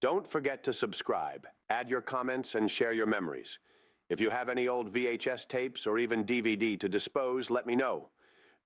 Don't forget to subscribe, add your comments, and share your memories. If you have any old VHS tapes or even DVD to dispose, let me know.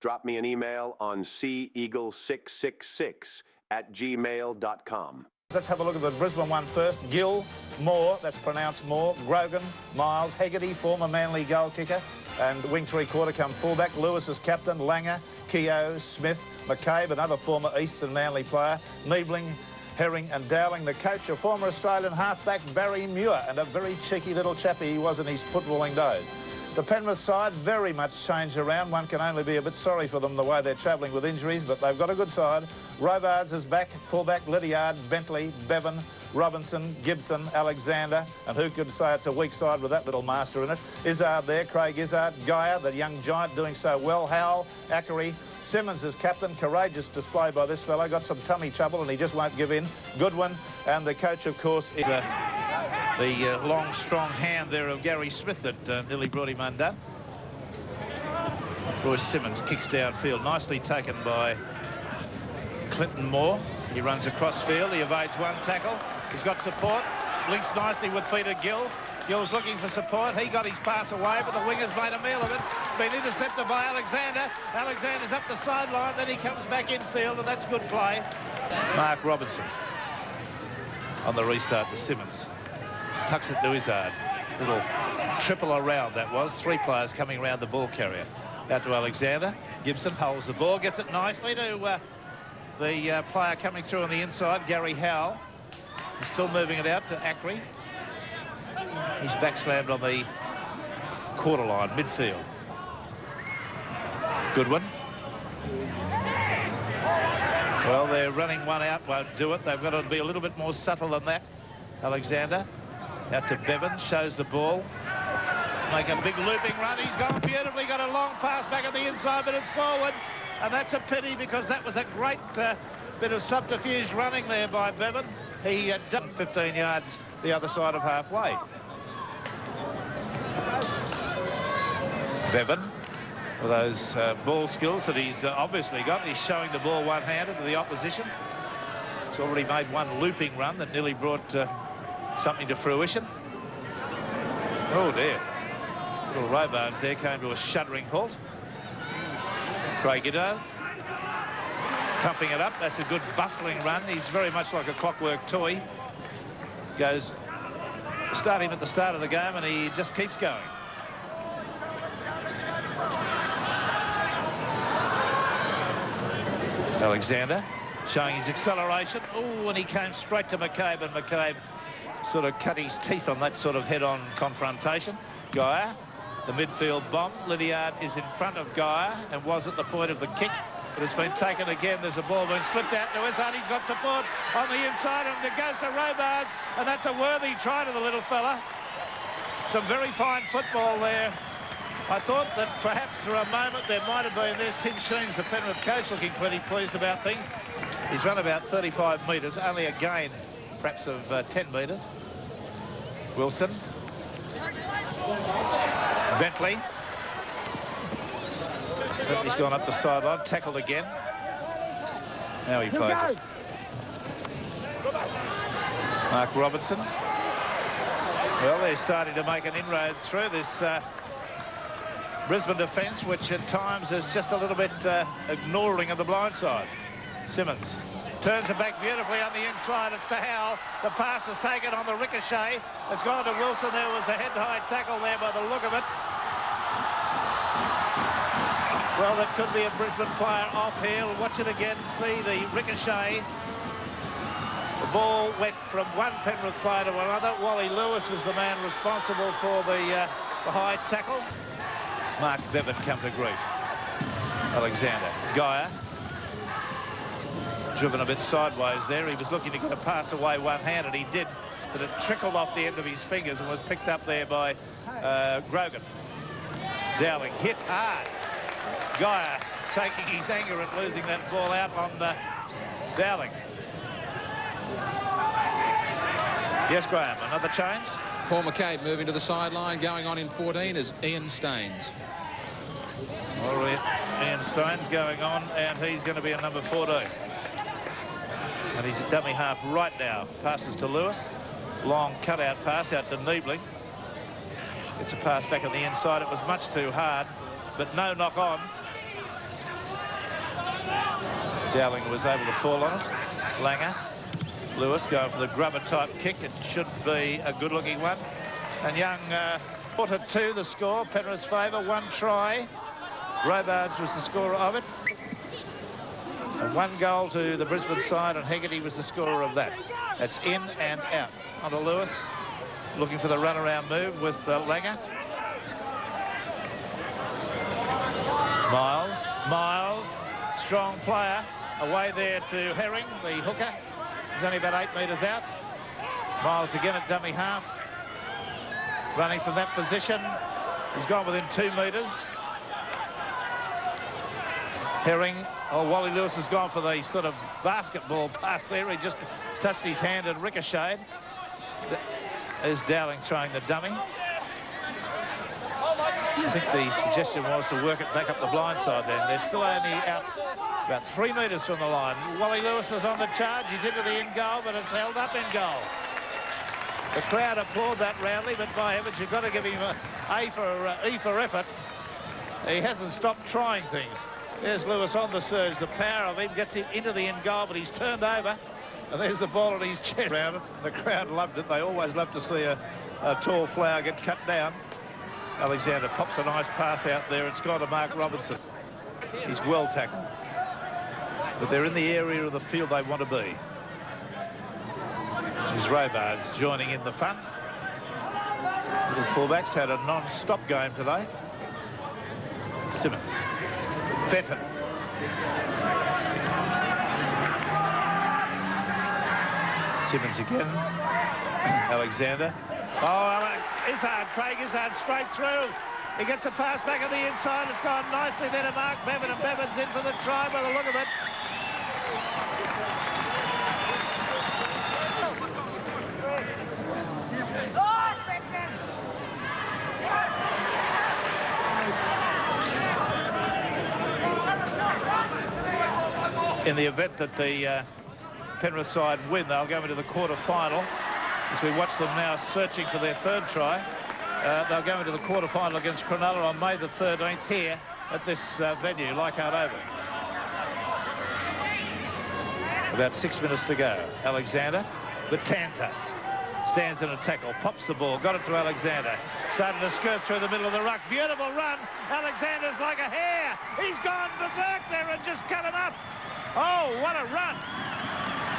Drop me an email on seaeagle666@gmail.com. Let's have a look at the Brisbane one first. Gill, Moore, that's pronounced Moore, Grogan, Miles, Hegarty, former Manly goal kicker, and wing three-quarter come fullback. Lewis is captain, Langer, Keogh, Smith, McCabe, another former East and Manly player, Niebling, Herring and Dowling. The coach, a former Australian halfback, Barry Muir, and a very cheeky little chappy he was in his footballing days. The Penrith side very much changed around. One can only be a bit sorry for them the way they're travelling with injuries, but they've got a good side. Robards is back, fullback, Lydiard, Bentley, Bevan, Robinson, Gibson, Alexander, and who could say it's a weak side with that little master in it? Izzard there, Craig Izzard, Geyer, the young giant doing so well, Howell, Ackery, Simmons is captain, courageous display by this fellow, got some tummy trouble and he just won't give in. Goodwin, and the coach, of course, is the long, strong hand there of Gary Smith that nearly brought him undone. Royce Simmons kicks downfield, nicely taken by Clinton Moore. He runs across field, he evades one tackle. He's got support, links nicely with Peter Gill. Gill's looking for support. He got his pass away, but the winger's made a meal of it. It's been intercepted by Alexander. Alexander's up the sideline, then he comes back infield, and that's good play. Mark Robinson on the restart to Simmons. Tucks it to Izzard. Little triple around that was. Three players coming around the ball carrier. Out to Alexander. Gibson holds the ball, gets it nicely to the player coming through on the inside, Gary Howell. He's still moving it out to Ackery. He's backslammed on the quarter line, midfield. Goodwin. Well, they're running one out, won't do it. They've got to be a little bit more subtle than that. Alexander out to Bevan, shows the ball. Make a big looping run. He's gone beautifully, got a long pass back at the inside, but it's forward. And that's a pity because that was a great bit of subterfuge running there by Bevan. He done 15 yards the other side of halfway. Bevan, with those ball skills that he's obviously got, he's showing the ball one-handed to the opposition. He's already made one looping run that nearly brought something to fruition. Oh dear. Little Robards there came to a shuddering halt. Craig Izzard pumping it up. That's a good bustling run. He's very much like a clockwork toy. Goes, start him at the start of the game and he just keeps going. Alexander showing his acceleration. Oh, and he came straight to McCabe, and McCabe sort of cut his teeth on that sort of head-on confrontation. Geyer, the midfield bomb. Lydiard is in front of Geyer and was at the point of the kick. But it's been taken again. There's a ball been slipped out to Izzard. He's got support on the inside and it goes to Robards, and that's a worthy try to the little fella. Some very fine football there. I thought that perhaps for a moment there might have been, there's Tim Sheens, the Penrith coach, looking pretty pleased about things. He's run about 35 metres, only a gain perhaps of 10 metres. Wilson. Bentley. Bentley's gone up the sideline, tackled again. Now he plays it. Mark Robinson. Well, they're starting to make an inroad through this Brisbane defence, which at times is just a little bit ignoring of the blind side. Simmons turns it back beautifully on the inside. It's to Howell. The pass is taken on the ricochet. It's gone to Wilson. There was a head-high tackle there by the look of it. Well, that could be a Brisbane player off here. We'll watch it again, see the ricochet. The ball went from one Penrith player to another. Wally Lewis is the man responsible for the high tackle. Mark Bevan come to grief. Alexander. Geyer. Driven a bit sideways there. He was looking to get a pass away one-handed. He did, but it trickled off the end of his fingers and was picked up there by Grogan. Dowling hit hard. Geyer taking his anger at losing that ball out on Dowling. Yes, Graham, another change? Paul McCabe moving to the sideline. Going on in 14 is Ian Staines. All right, Ian Staines going on, and he's going to be a number 14. And he's at dummy half right now. Passes to Lewis. Long cutout pass out to Niebling. It's a pass back on the inside. It was much too hard, but no knock on. Dowling was able to fall on it. Langer. Lewis going for the grubber type kick. It should be a good looking one. And Young 4-2 the score. Penrith's favour. 1 try. Robards was the scorer of it. And 1 goal to the Brisbane side, and Hegarty was the scorer of that. That's in and out. Onto Lewis. Looking for the runaround move with Langer. Miles. Strong player. Away there to Herring, the hooker. He's only about 8 metres out. Miles again at dummy half. Running from that position. He's gone within 2 metres. Herring. Oh, Wally Lewis has gone for the sort of basketball pass there. He just touched his hand and ricocheted. There's Dowling throwing the dummy. I think the suggestion was to work it back up the blind side then. They're still only out about 3 metres from the line. Wally Lewis is on the charge. He's into the in goal, but it's held up in goal. The crowd applaud that roundly, but by heavens, you've got to give him E for effort. He hasn't stopped trying things. There's Lewis on the surge. The power of him gets him into the in goal, but he's turned over. And there's the ball at his chest around it. The crowd loved it. They always love to see a tall flower get cut down. Alexander pops a nice pass out there. It's gone to Mark Robinson. He's well tackled. But they're in the area of the field they want to be. There's Robards joining in the fun. Little fullbacks had a non-stop game today. Simmons. Fenton. Simmons again. Alexander. Oh, Craig Izzard straight through. He gets a pass back on the inside. It's gone nicely there to Mark Bevan, and Bevan's in for the try by the look of it. In the event that the Penrith side win, they'll go into the quarter-final. As we watch them now searching for their 3rd try, they'll go into the quarter-final against Cronulla on May the 13th here at this venue, Leichhardt Oval. About 6 minutes to go. Alexander, Batanza stands in a tackle, pops the ball, got it to Alexander. Started to skirt through the middle of the ruck. Beautiful run. Alexander's like a hare. He's gone berserk there and just cut him up. Oh, what a run.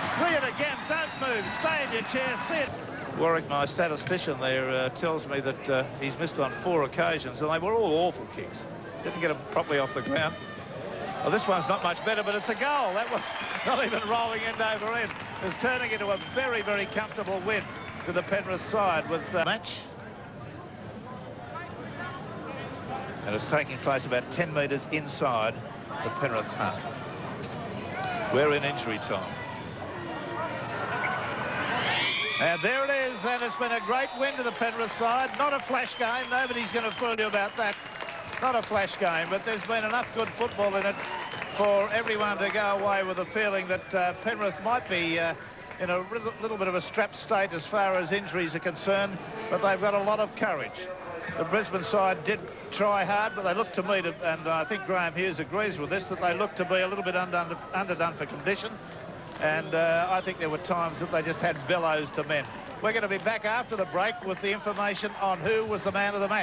See it again. Don't move. Stay in your chair. See it. Warwick, my statistician there, tells me that he's missed on 4 occasions, and they were all awful kicks. Didn't get them properly off the ground. Well, this one's not much better, but it's a goal. That was not even rolling end over end. It's turning into a very, very comfortable win to the Penrith side with the match. And it's taking place about 10 metres inside the Penrith half. We're in injury time. And there it is, and it's been a great win to the Penrith side. Not a flash game. Nobody's going to fool you about that. Not a flash game, but there's been enough good football in it for everyone to go away with a feeling that Penrith might be in a little bit of a strapped state as far as injuries are concerned, but they've got a lot of courage. The Brisbane side did try hard, but they looked to me, and I think Graham Hughes agrees with this, that they looked to be a little bit underdone for condition. And I think there were times that they just had bellows to men. We're going to be back after the break with the information on who was the man of the match.